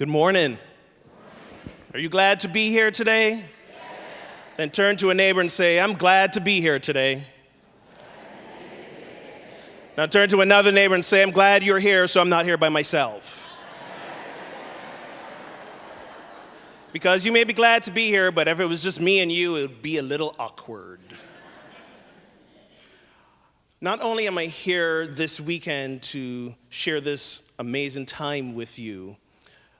Good morning. Are you glad to be here today? Yes. Then turn to a neighbor and say, I'm glad to be here today. Now turn to another neighbor and say, I'm glad you're here, so I'm not here by myself. Because you may be glad to be here, but if it was just me and you, it would be a little awkward. Not only am I here this weekend to share this amazing time with you,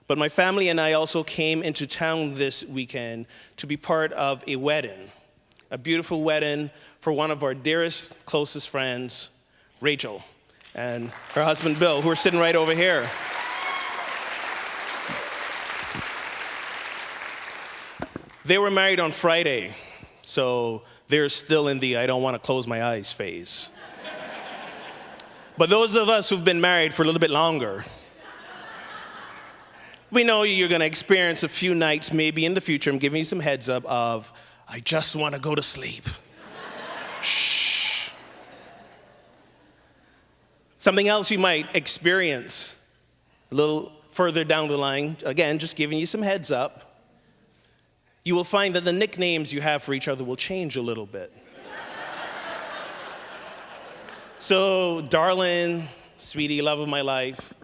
but my family and I also came into town this weekend to be part of a wedding, a beautiful wedding for one of our dearest, closest friends, Rachel, and her husband, Bill, who are sitting right over here. They were married on Friday, so they're still in the I don't want to close my eyes phase. But those of us who've been married for a little bit longer, we know you're going to experience a few nights maybe in the future. I'm giving you some heads up of, I just want to go to sleep. Shh. Something else you might experience a little further down the line, again, just giving you some heads up, you will find that the nicknames you have for each other will change a little bit. So, darling, sweetie, love of my life,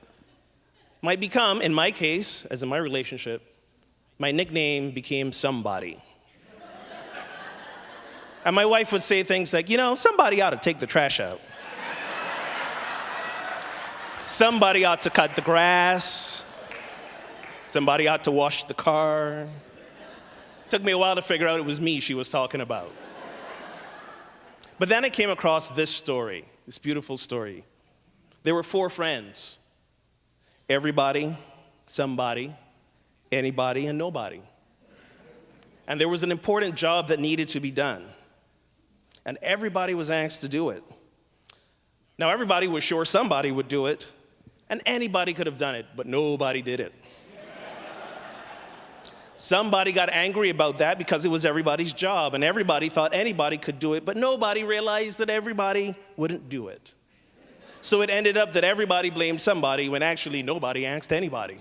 might become, in my case, as in my relationship, my nickname became somebody. And my wife would say things like, somebody ought to take the trash out. Somebody ought to cut the grass. Somebody ought to wash the car. Took me a while to figure out it was me she was talking about. But then I came across this story, this beautiful story. There were 4 friends. Everybody, somebody, anybody, and nobody. And there was an important job that needed to be done. And everybody was asked to do it. Now, everybody was sure somebody would do it, and anybody could have done it, but nobody did it. Somebody got angry about that because it was everybody's job, and everybody thought anybody could do it, but nobody realized that everybody wouldn't do it. So it ended up that everybody blamed somebody when actually nobody asked anybody.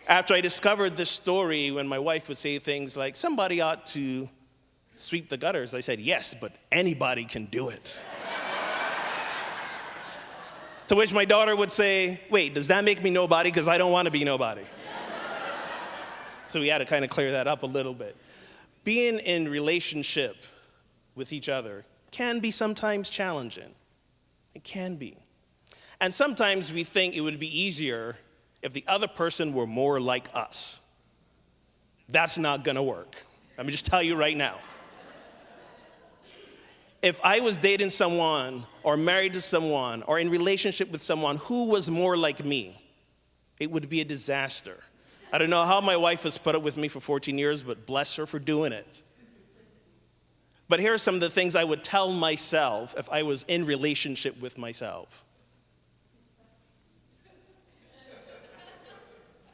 After I discovered this story, when my wife would say things like, somebody ought to sweep the gutters, I said, yes, but anybody can do it. To which my daughter would say, wait, does that make me nobody? Because I don't want to be nobody. So we had to kind of clear that up a little bit. Being in relationship with each other can be sometimes challenging. It can be. And sometimes we think it would be easier if the other person were more like us. That's not going to work. Let me just tell you right now. If I was dating someone or married to someone or in relationship with someone who was more like me, it would be a disaster. I don't know how my wife has put up with me for 14 years, but bless her for doing it. But here are some of the things I would tell myself if I was in relationship with myself.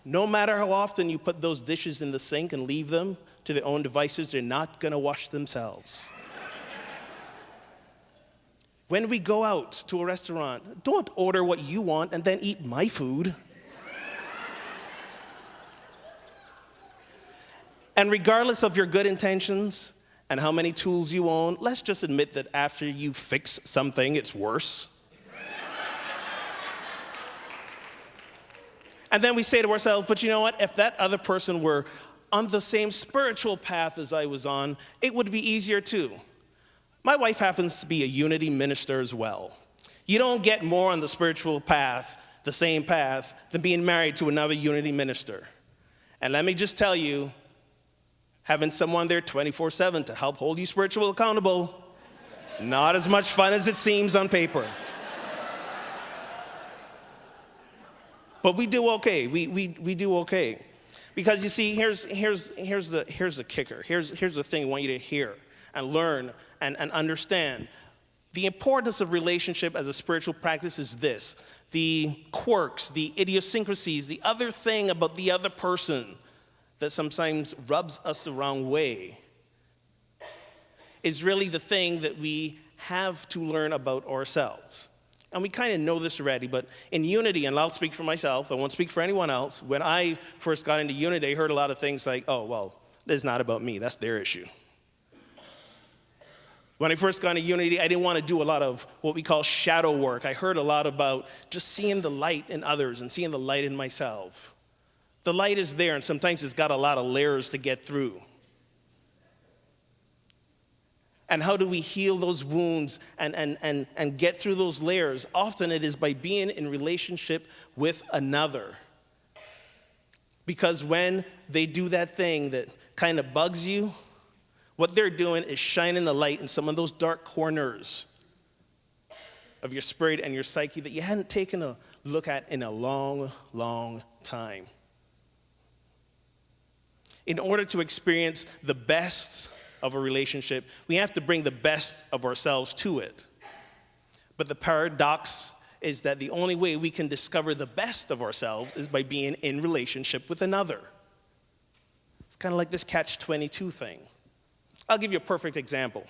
No matter how often you put those dishes in the sink and leave them to their own devices, they're not going to wash themselves. When we go out to a restaurant, don't order what you want and then eat my food. And regardless of your good intentions and how many tools you own, let's just admit that after you fix something, it's worse. And then we say to ourselves, but you know what? If that other person were on the same spiritual path as I was on, it would be easier too. My wife happens to be a unity minister as well. You don't get more on the spiritual path, the same path, than being married to another unity minister. And let me just tell you, having someone there 24/7 to help hold you spiritually accountable, not as much fun as it seems on paper. But we do okay. We do okay. Because you see, here's the kicker. Here's the thing I want you to hear and learn and understand. The importance of relationship as a spiritual practice is this: the quirks, the idiosyncrasies, the other thing about the other person that sometimes rubs us the wrong way is really the thing that we have to learn about ourselves. And we kind of know this already, but in unity, and I'll speak for myself, I won't speak for anyone else. When I first got into unity, I heard a lot of things like, oh, well, this is not about me, that's their issue. When I first got into unity, I didn't want to do a lot of what we call shadow work. I heard a lot about just seeing the light in others and seeing the light in myself. The light is there, and sometimes it's got a lot of layers to get through. And how do we heal those wounds and get through those layers? Often it is by being in relationship with another. Because when they do that thing that kind of bugs you, what they're doing is shining the light in some of those dark corners of your spirit and your psyche that you hadn't taken a look at in a long, long time. In order to experience the best of a relationship, we have to bring the best of ourselves to it. But the paradox is that the only way we can discover the best of ourselves is by being in relationship with another. It's kind of like this catch-22 thing. I'll give you a perfect example.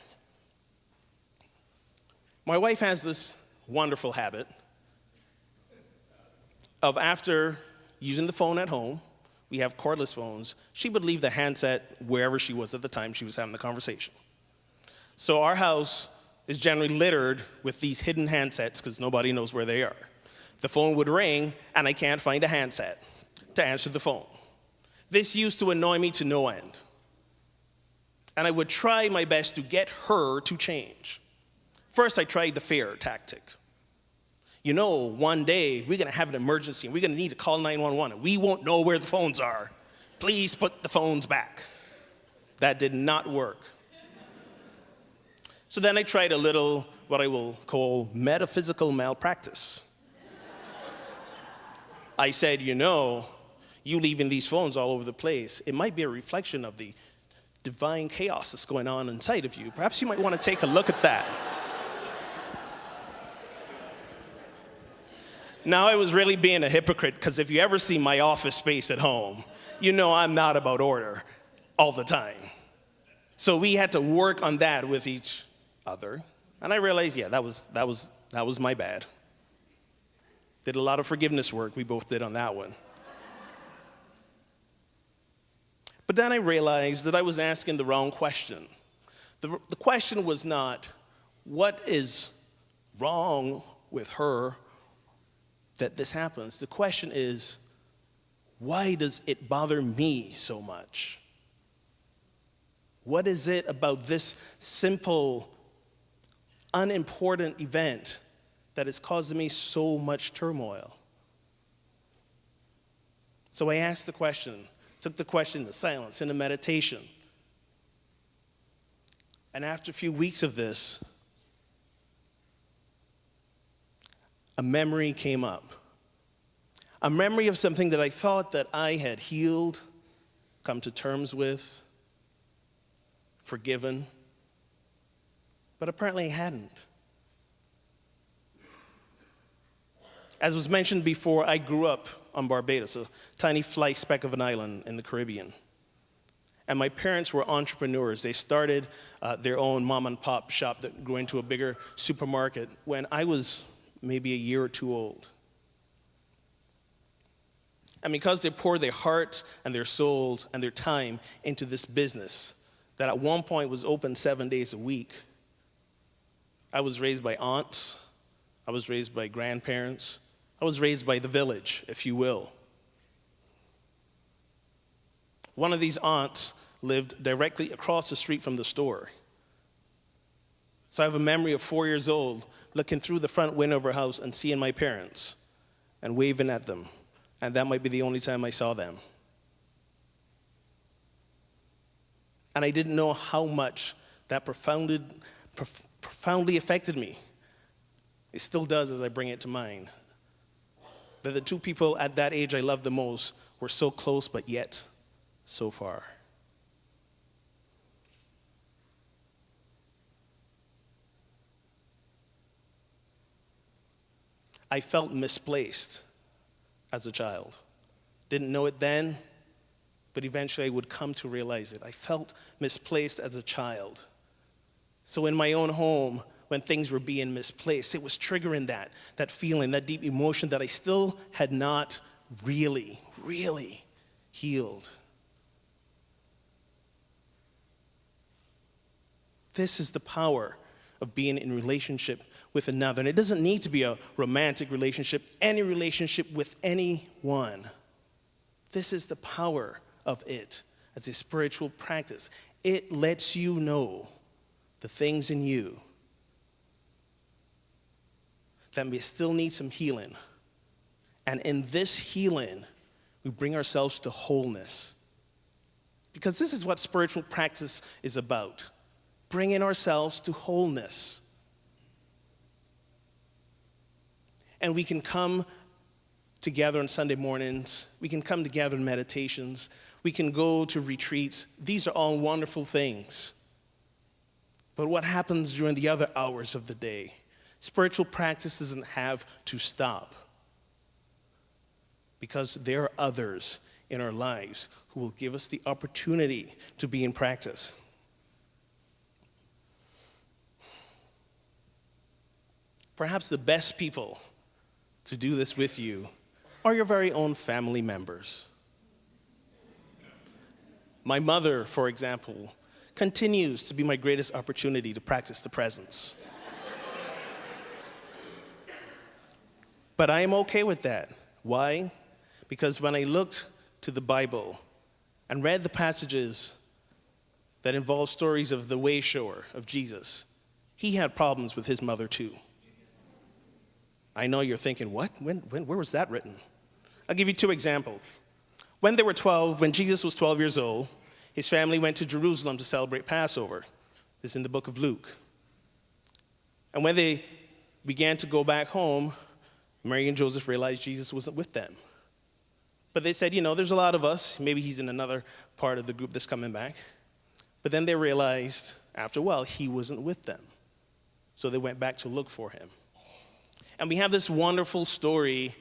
My wife has this wonderful habit of, after using the phone at home, we have cordless phones, she would leave the handset wherever she was at the time she was having the conversation. So our house is generally littered with these hidden handsets because nobody knows where they are. The phone would ring, and I can't find a handset to answer the phone. This used to annoy me to no end. And I would try my best to get her to change. First, I tried the fear tactic. You know, one day we're going to have an emergency and we're going to need to call 911 and we won't know where the phones are. Please put the phones back. That did not work. So then I tried a little, what I will call metaphysical malpractice. I said, you know, you leaving these phones all over the place, it might be a reflection of the divine chaos that's going on inside of you. Perhaps you might want to take a look at that. Now, I was really being a hypocrite, because if you ever see my office space at home, you know I'm not about order all the time. So we had to work on that with each other. And I realized, yeah, that was my bad. Did a lot of forgiveness work we both did on that one. But then I realized that I was asking the wrong question. The question was not, what is wrong with her that this happens? The question is, why does it bother me so much? What is it about this simple, unimportant event that is causing me so much turmoil? So I asked the question, took the question to silence, into meditation. And after a few weeks of this, a memory came up. A memory of something that I thought that I had healed, come to terms with, forgiven, but apparently I hadn't. As was mentioned before, I grew up on Barbados, a tiny fly speck of an island in the Caribbean. And my parents were entrepreneurs. They started their own mom and pop shop that grew into a bigger supermarket when I was maybe a year or two old. And because they poured their hearts and their souls and their time into this business that at one point was open 7 days a week, I was raised by aunts, I was raised by grandparents, I was raised by the village, if you will. One of these aunts lived directly across the street from the store. So I have a memory of 4 years old, looking through the front window of her house and seeing my parents and waving at them. And that might be the only time I saw them. And I didn't know how much that profoundly affected me. It still does as I bring it to mind. That the two people at that age I loved the most were so close, but yet so far. I felt misplaced as a child. Didn't know it then, but eventually I would come to realize it. I felt misplaced as a child. So in my own home, when things were being misplaced. It was triggering that feeling, that deep emotion that I still had not really healed. This is the power of being in relationship with another. And it doesn't need to be a romantic relationship, any relationship with anyone. This is the power of it as a spiritual practice. It lets you know the things in you that may still need some healing. And in this healing, we bring ourselves to wholeness. Because this is what spiritual practice is about. Bringing ourselves to wholeness. And we can come together on Sunday mornings. We can come together in meditations. We can go to retreats. These are all wonderful things. But what happens during the other hours of the day? Spiritual practice doesn't have to stop. Because there are others in our lives who will give us the opportunity to be in practice. Perhaps the best people to do this with you are your very own family members. My mother, for example, continues to be my greatest opportunity to practice the presence. But I am okay with that. Why? Because when I looked to the Bible and read the passages that involve stories of the way shower of Jesus, he had problems with his mother too. I know you're thinking, what? Where was that written? I'll give you 2 examples. When Jesus was 12 years old, his family went to Jerusalem to celebrate Passover. This is in the book of Luke. And when they began to go back home, Mary and Joseph realized Jesus wasn't with them. But they said, there's a lot of us. Maybe he's in another part of the group that's coming back. But then they realized, after a while, he wasn't with them. So they went back to look for him. And we have this wonderful story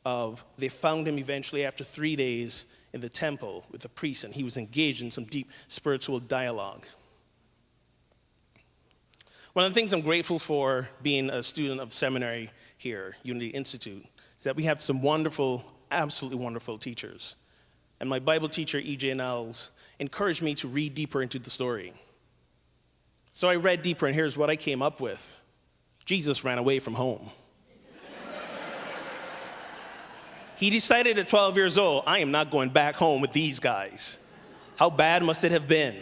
of they found him eventually after 3 days in the temple with the priest, and he was engaged in some deep spiritual dialogue. One of the things I'm grateful for being a student of seminary here, Unity Institute, is that we have some wonderful, absolutely wonderful teachers. And my Bible teacher, E.J. Niles, encouraged me to read deeper into the story. So I read deeper, and here's what I came up with. Jesus ran away from home. He decided at 12 years old, I am not going back home with these guys. How bad must it have been?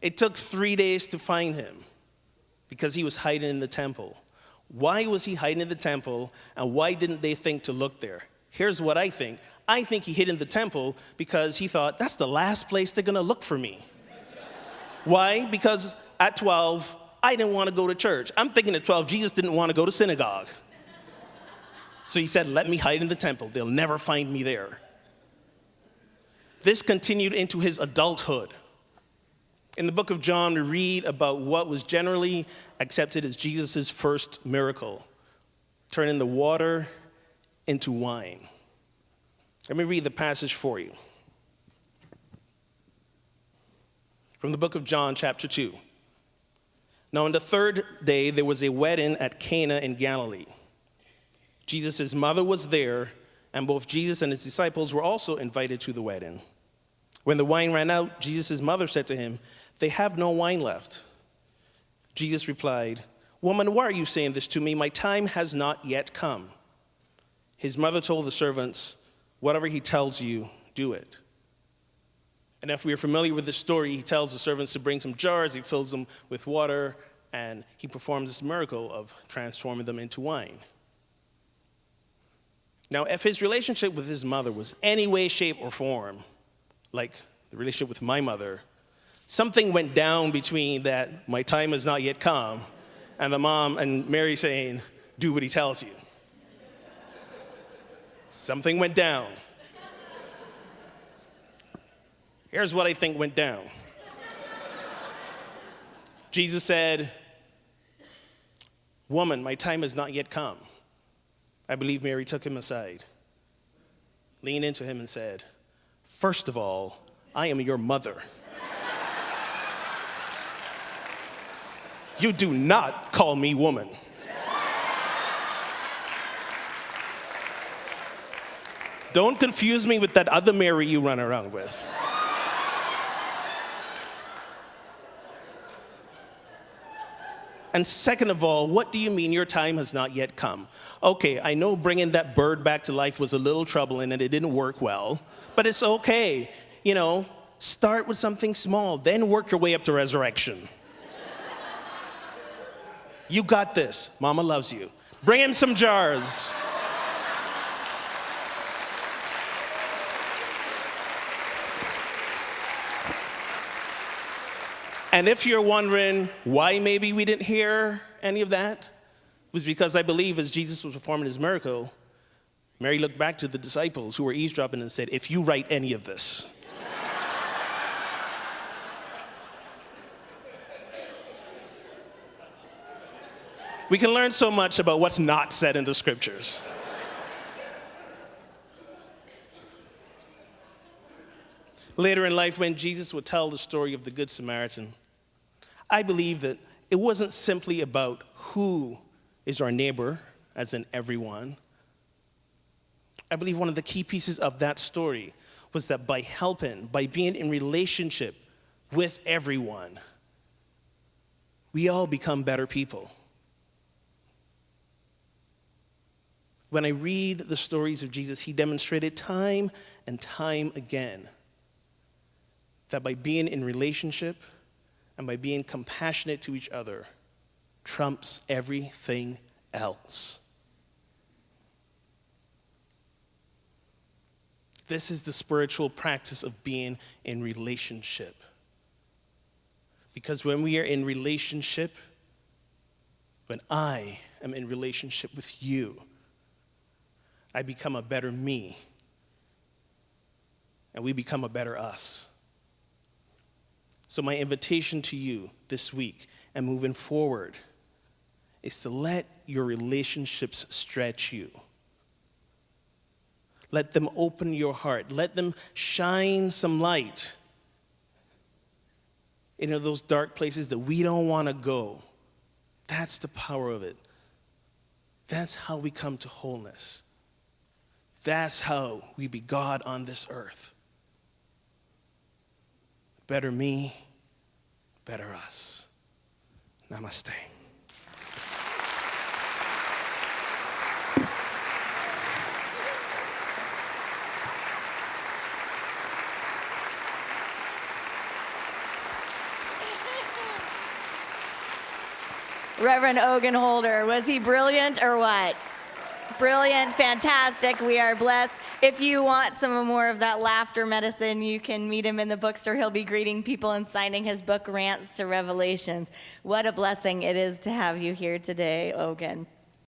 It took 3 days to find him because he was hiding in the temple. Why was he hiding in the temple, and why didn't they think to look there? Here's what I think. I think he hid in the temple because he thought, that's the last place they're going to look for me. Why? Because at 12, I didn't want to go to church. I'm thinking at 12, Jesus didn't want to go to synagogue. So he said, let me hide in the temple. They'll never find me there. This continued into his adulthood. In the book of John, we read about what was generally accepted as Jesus' first miracle, turning the water into wine. Let me read the passage for you. From the book of John, chapter 2. Now, on the 3rd day, there was a wedding at Cana in Galilee. Jesus' mother was there, and both Jesus and his disciples were also invited to the wedding. When the wine ran out, Jesus' mother said to him, they have no wine left. Jesus replied, woman, why are you saying this to me? My time has not yet come. His mother told the servants, whatever he tells you, do it. And if we are familiar with the story, he tells the servants to bring some jars, he fills them with water, and he performs this miracle of transforming them into wine. Now, if his relationship with his mother was any way, shape, or form like the relationship with my mother, something went down between that my time has not yet come and the mom and Mary saying, do what he tells you. Something went down. Here's what I think went down. Jesus said, woman, my time has not yet come. I believe Mary took him aside, leaned into him and said, first of all, I am your mother. You do not call me woman. Don't confuse me with that other Mary you run around with. And second of all, what do you mean your time has not yet come? Okay, I know bringing that bird back to life was a little troubling and it didn't work well, but it's okay. You know, start with something small, then work your way up to resurrection. You got this. Mama loves you. Bring in some jars. And if you're wondering why maybe we didn't hear any of that, it was because I believe as Jesus was performing his miracle, Mary looked back to the disciples who were eavesdropping and said, if you write any of this, we can learn so much about what's not said in the scriptures. Later in life, when Jesus would tell the story of the Good Samaritan, I believe that it wasn't simply about who is our neighbor, as in everyone. I believe one of the key pieces of that story was that by helping, by being in relationship with everyone, we all become better people. When I read the stories of Jesus, he demonstrated time and time again that by being in relationship and by being compassionate to each other trumps everything else. This is the spiritual practice of being in relationship. Because when we are in relationship, when I am in relationship with you, I become a better me, and we become a better us. So my invitation to you this week and moving forward is to let your relationships stretch you. Let them open your heart. Let them shine some light into those dark places that we don't want to go. That's the power of it. That's how we come to wholeness. That's how we be God on this earth. Better me, better us. Namaste. Reverend Ogun Holder, was he brilliant or what? Brilliant, fantastic. We are blessed. If you want some more of that laughter medicine, you can meet him in the bookstore. He'll be greeting people and signing his book, Rants to Revelations. What a blessing it is to have you here today, Ogun.